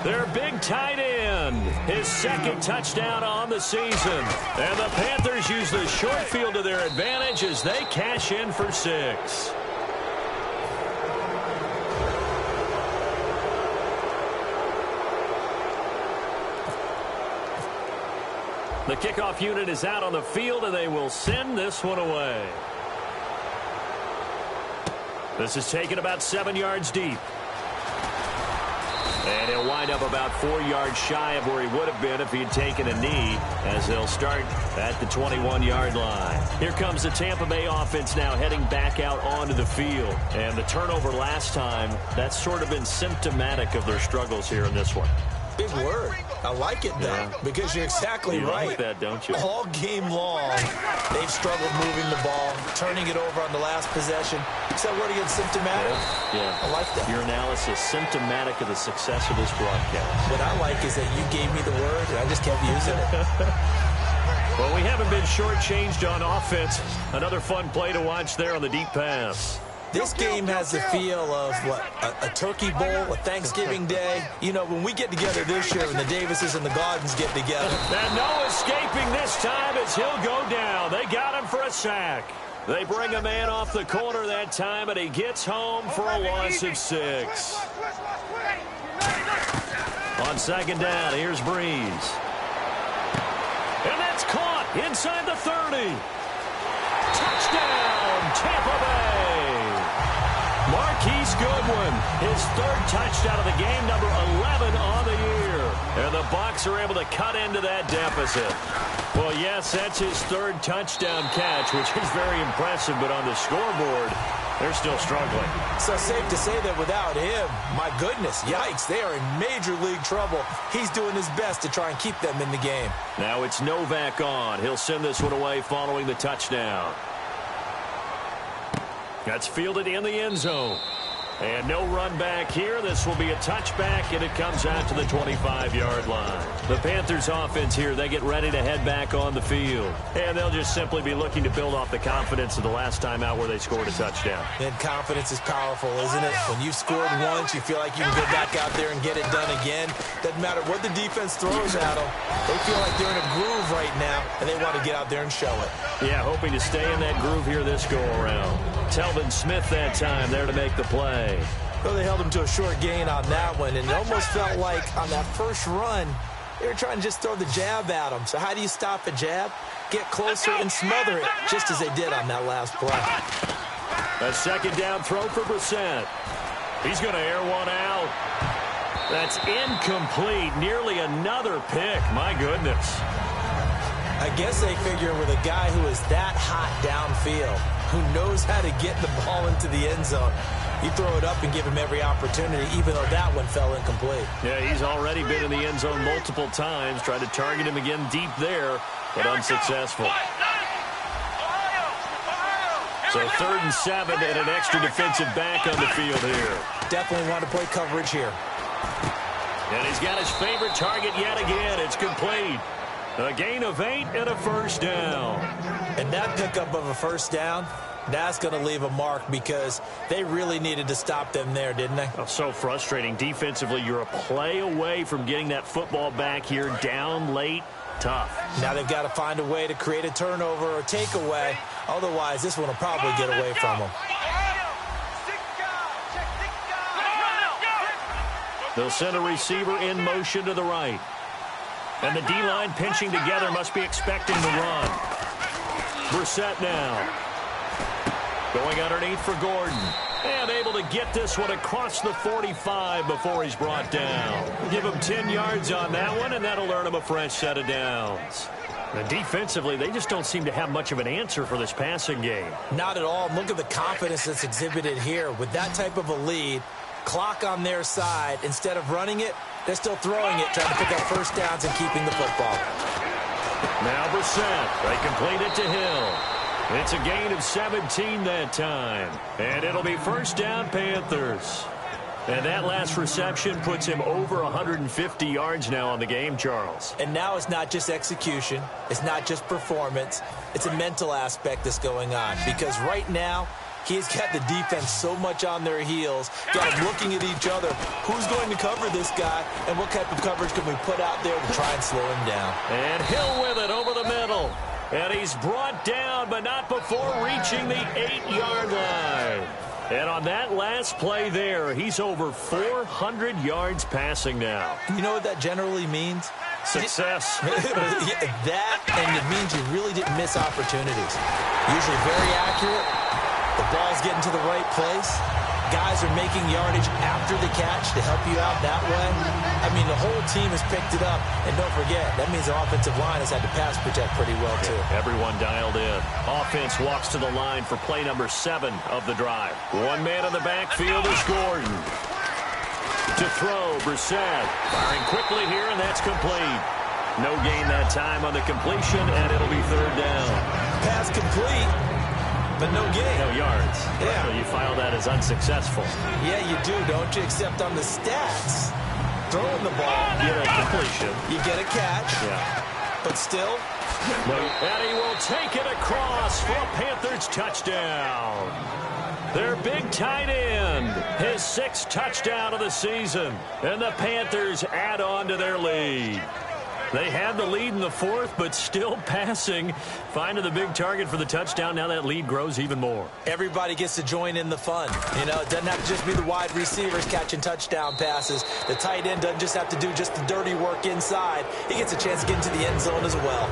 Their big tight end. His second touchdown on the season. And the Panthers use the short field to their advantage as they cash in for 6. The kickoff unit is out on the field, and they will send this one away. This is taken about 7 yards deep. And he'll wind up about 4 yards shy of where he would have been if he had taken a knee, as they'll start at the 21-yard line. Here comes the Tampa Bay offense now heading back out onto the field. And the turnover last time, that's sort of been symptomatic of their struggles here in this one. Big word. I like it, though, because you're exactly right. You like that, don't you? All game long, they've struggled moving the ball, turning it over on the last possession. Is that word again, symptomatic? Yeah. I like that. Your analysis, symptomatic of the success of this broadcast. What I like is that you gave me the word, and I just kept using it. Well, we haven't been shortchanged on offense. Another fun play to watch there on the deep pass. This game has the feel of, what, a turkey bowl, a Thanksgiving day. You know, when we get together this year and the Davises and the Gardens get together. And no escaping this time as he'll go down. They got him for a sack. They bring a man off the corner that time, and he gets home for a loss of 6. On second down, here's Breeze. And that's caught inside the 30. Touchdown, Tampa Bay. Marquise Goodwin, his 3rd touchdown of the game, number 11 on the year. And the Bucs are able to cut into that deficit. Well, yes, that's his 3rd touchdown catch, which is very impressive, but on the scoreboard, they're still struggling. So safe to say that without him, my goodness, yikes, they are in major league trouble. He's doing his best to try and keep them in the game. Now it's Novak on. He'll send this one away following the touchdown. That's fielded in the end zone. And no run back here. This will be a touchback, and it comes out to the 25-yard line. The Panthers offense here, they get ready to head back on the field. And they'll just simply be looking to build off the confidence of the last time out where they scored a touchdown. And confidence is powerful, isn't it? When you've scored once, you feel like you can go back out there and get it done again. Doesn't matter what the defense throws at them. They feel like they're in a groove right now, and they want to get out there and show it. Yeah, hoping to stay in that groove here this go-around. Telvin Smith that time there to make the play. Well, they held him to a short gain on that one, and it almost felt like on that first run, they were trying to just throw the jab at him. So how do you stop a jab? Get closer and smother it, just as they did on that last play. A second down throw for Brissett. He's going to air one out. That's incomplete. Nearly another pick. My goodness. I guess they figure with a guy who is that hot downfield, who knows how to get the ball into the end zone, you throw it up and give him every opportunity, even though that one fell incomplete. Yeah, he's already been in the end zone multiple times, tried to target him again deep there, but unsuccessful. So 3rd and 7 and an extra defensive back on the field here. Definitely want to play coverage here. And he's got his favorite target yet again. It's complete. A gain of 8 and a first down. And that pickup of a first down, that's going to leave a mark because they really needed to stop them there, didn't they? Oh, so frustrating. Defensively, you're a play away from getting that football back here down late. Tough. Now they've got to find a way to create a turnover or takeaway. Otherwise, this one will probably get away from them. They'll send a receiver in motion to the right. And the D-line pinching together must be expecting the run. Brissett now. Going underneath for Gordon. And able to get this one across the 45 before he's brought down. Give him 10 yards on that one, and that'll earn him a fresh set of downs. And defensively, they just don't seem to have much of an answer for this passing game. Not at all. Look at the confidence that's exhibited here. With that type of a lead, clock on their side, instead of running it, they're still throwing it, trying to pick up first downs and keeping the football. Now Brissett. They complete it to Hill. It's a gain of 17 that time. And it'll be first down, Panthers. And that last reception puts him over 150 yards now on the game, Charles. And now it's not just execution. It's not just performance. It's a mental aspect that's going on. Because right now, he's got the defense so much on their heels, got them looking at each other. Who's going to cover this guy, and what type of coverage can we put out there to try and slow him down? And Hill with it over the middle. And he's brought down, but not before reaching the 8-yard line. And on that last play there, he's over 400 yards passing now. You know what that generally means? Success. That, and it means you really didn't miss opportunities. Usually very accurate. The ball's getting to the right place. Guys are making yardage after the catch to help you out that way. I mean, the whole team has picked it up. And don't forget, that means the offensive line has had to pass protect pretty well, too. Everyone dialed in. Offense walks to the line for play number 7 of the drive. One man in the backfield is Gordon. To throw, Brissett. Firing quickly here, and that's complete. No gain that time on the completion, and it'll be 3rd down. Pass complete. But no gain. No yards. Yeah. So you file that as unsuccessful. Yeah, you do, don't you? Except on the stats, throwing the ball, You get a completion. you get a catch, Yeah. but still. No. And he will take it across for a Panthers touchdown. Their big tight end, his 6th touchdown of the season. And the Panthers add on to their lead. They had the lead in the 4th, but still passing. Finding the big target for the touchdown. Now that lead grows even more. Everybody gets to join in the fun. You know, it doesn't have to just be the wide receivers catching touchdown passes. The tight end doesn't just have to do just the dirty work inside. He gets a chance to get into the end zone as well.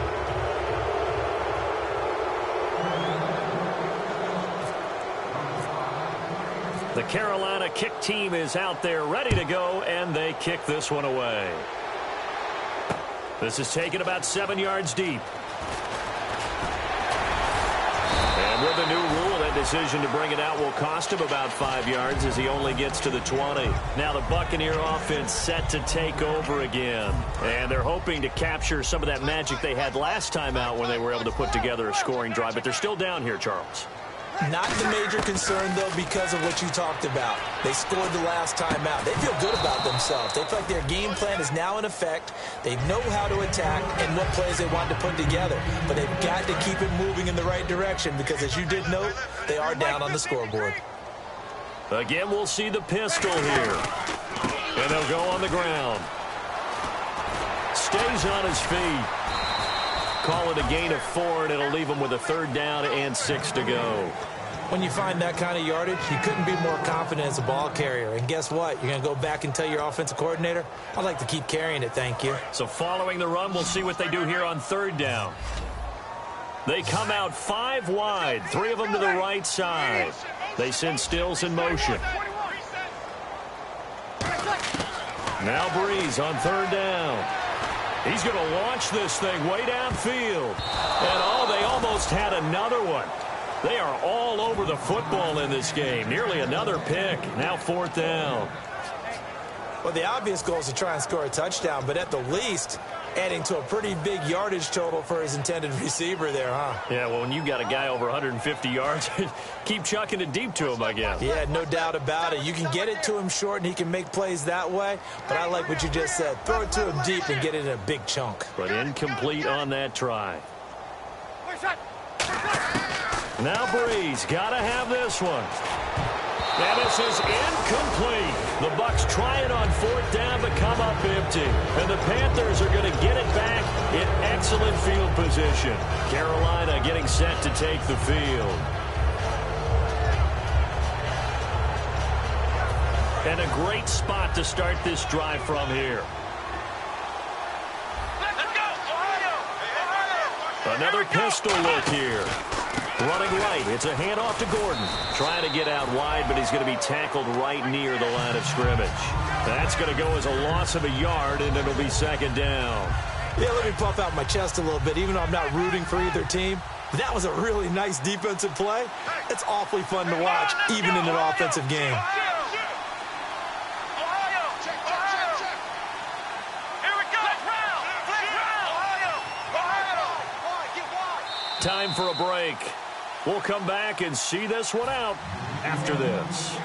The Carolina kick team is out there ready to go, and they kick this one away. This is taken about 7 yards deep. And with the new rule, that decision to bring it out will cost him about 5 yards as he only gets to the 20. Now the Buccaneer offense set to take over again. And they're hoping to capture some of that magic they had last time out when they were able to put together a scoring drive. But they're still down here, Charles. Not the major concern, though, because of what you talked about. They scored the last time out. They feel good about themselves. They feel like their game plan is now in effect. They know how to attack and what plays they want to put together. But they've got to keep it moving in the right direction because, as you did note, they are down on the scoreboard. Again, we'll see the pistol here. And they'll go on the ground. Stays on his feet. Call it a gain of 4, and it'll leave him with a 3rd down and 6 to go. When you find that kind of yardage, you couldn't be more confident as a ball carrier. And guess what? You're going to go back and tell your offensive coordinator, I'd like to keep carrying it, thank you. So following the run, we'll see what they do here on 3rd down. They come out 5 wide, 3 of them to the right side. They send Stills in motion. Now Breeze on 3rd down. He's going to launch this thing way downfield. And, oh, they almost had another one. They are all over the football in this game. Nearly another pick. Now 4th down. Well, the obvious goal is to try and score a touchdown, but at the least, adding to a pretty big yardage total for his intended receiver there, huh? Yeah, well, when you got a guy over 150 yards, keep chucking it deep to him, I guess. Yeah, no doubt about it. You can get it to him short, and he can make plays that way, but I like what you just said. Throw it to him deep and get it in a big chunk. But incomplete on that try. Now Breeze got to have this one. And this is incomplete. The Bucs try it on 4th down but come up empty. And the Panthers are going to get it back in excellent field position. Carolina getting set to take the field. And a great spot to start this drive from here. Let's go, Ohio! Another pistol look here. Running right. It's a handoff to Gordon. Trying to get out wide, but he's going to be tackled right near the line of scrimmage. That's going to go as a loss of a yard, and it'll be 2nd down. Yeah, let me puff out my chest a little bit, even though I'm not rooting for either team. That was a really nice defensive play. It's awfully fun to watch, even in an offensive game. Time for a break. We'll come back and see this one out after this.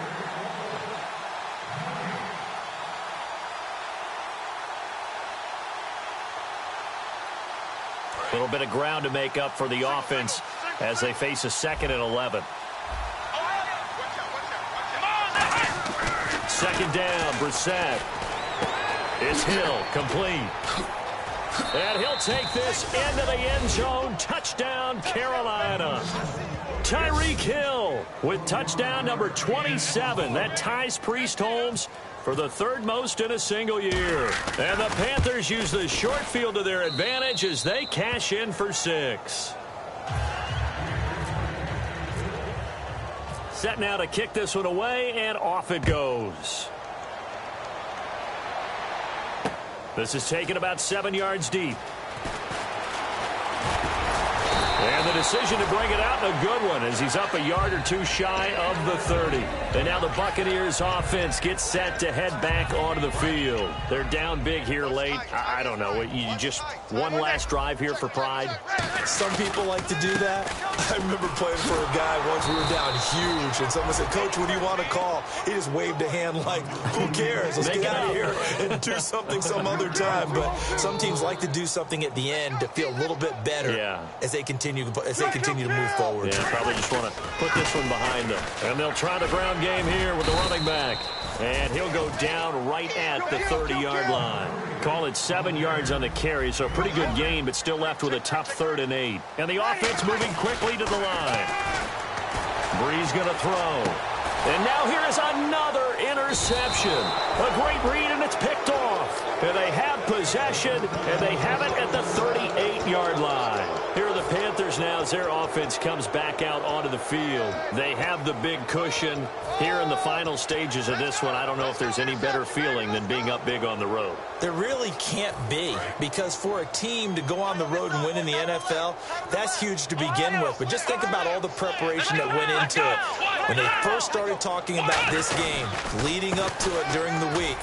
A little bit of ground to make up for the offense as they face a 2nd and 11. 2nd down, Brissett. It's Hill, complete. And he'll take this into the end zone. Touchdown, Carolina. Tyreek Hill with touchdown number 27. That ties Priest Holmes for the 3rd most in a single year. And the Panthers use the short field to their advantage as they cash in for 6. Set now to kick this one away, and off it goes. This is taken about 7 yards deep. And the decision to bring it out, a good one, as he's up a yard or two shy of the 30. And now the Buccaneers offense gets set to head back onto the field. They're down big here late. I don't know. You just one last drive here for pride? Some people like to do that. I remember playing for a guy once. We were down huge, and someone said, "Coach, what do you want to call?" He just waved a hand like, "Who cares? Let's get out of here and do something some other time." But some teams like to do something at the end to feel a little bit better as they continue to move forward. Yeah, probably just want to put this one behind them. And they'll try the ground game here with the running back. And he'll go down right at the 30-yard line. Call it 7 yards on the carry, so a pretty good gain, but still left with a tough 3rd and 8. And the offense moving quickly to the line. Breeze going to throw. And now here is another interception. A great read, and it's picked off. And they have possession, and they have it at the 38-yard line. Here are the Panthers now as their offense comes back out onto the field. They have the big cushion. Here in the final stages of this one, I don't know if there's any better feeling than being up big on the road. There really can't be, because for a team to go on the road and win in the NFL, that's huge to begin with. But just think about all the preparation that went into it. When they first started talking about this game, leading up to it during the week,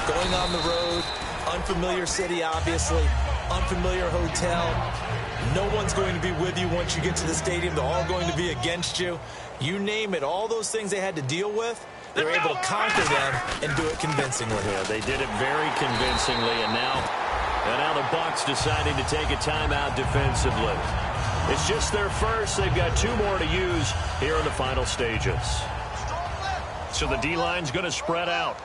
going on the road, unfamiliar city, obviously, unfamiliar hotel. No one's going to be with you once you get to the stadium. They're all going to be against you. You name it, all those things they had to deal with, they were able to conquer them and do it convincingly. Yeah, they did it very convincingly, and now the Bucs deciding to take a timeout defensively. It's just their first. They've got 2 more to use here in the final stages. So the D-line's going to spread out.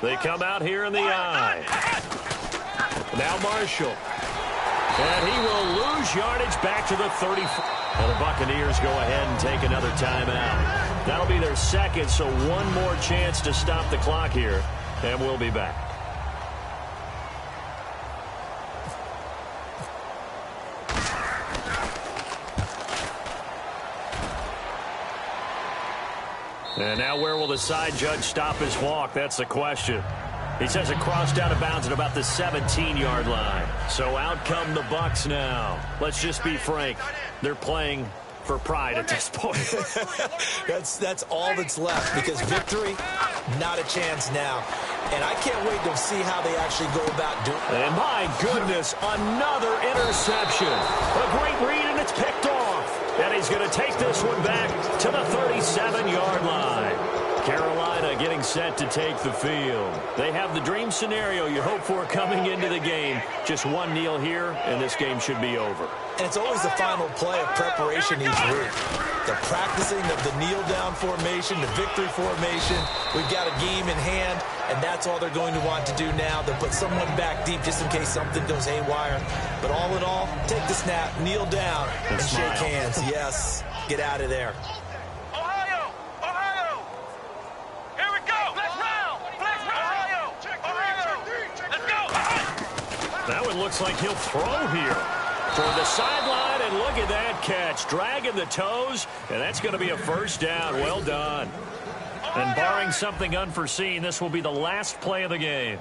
They come out here in the I. Now Marshall. And he will lose yardage back to the 30. And the Buccaneers go ahead and take another timeout. That'll be their 2nd, so 1 more chance to stop the clock here. And we'll be back. And now where will the side judge stop his walk? That's the question. He says it crossed out of bounds at about the 17-yard line. So out come the Bucs now. Let's just be frank. They're playing for pride at this point. That's all that's left, because victory, not a chance now. And I can't wait to see how they actually go about doing it. And my goodness, another interception. A great read, and it's picked off. And he's going to take this one back to the 37-yard line. Carolina getting set to take the field. They have the dream scenario you hope for coming into the game. Just one kneel here, and this game should be over. And it's always the final play of preparation each week. The practicing of the kneel-down formation, the victory formation. We've got a game in hand, and that's all they're going to want to do now. They'll put someone back deep just in case something goes haywire. But all in all, take the snap, kneel down, and shake hands. Yes, get out of there. Ohio! Ohio! Here we go! Let's round! Ohio! Ohio! Let's go! That one looks like he'll throw here. Toward the sideline, and look at that catch. Dragging the toes, and that's going to be a first down. Well done. And barring something unforeseen, this will be the last play of the game.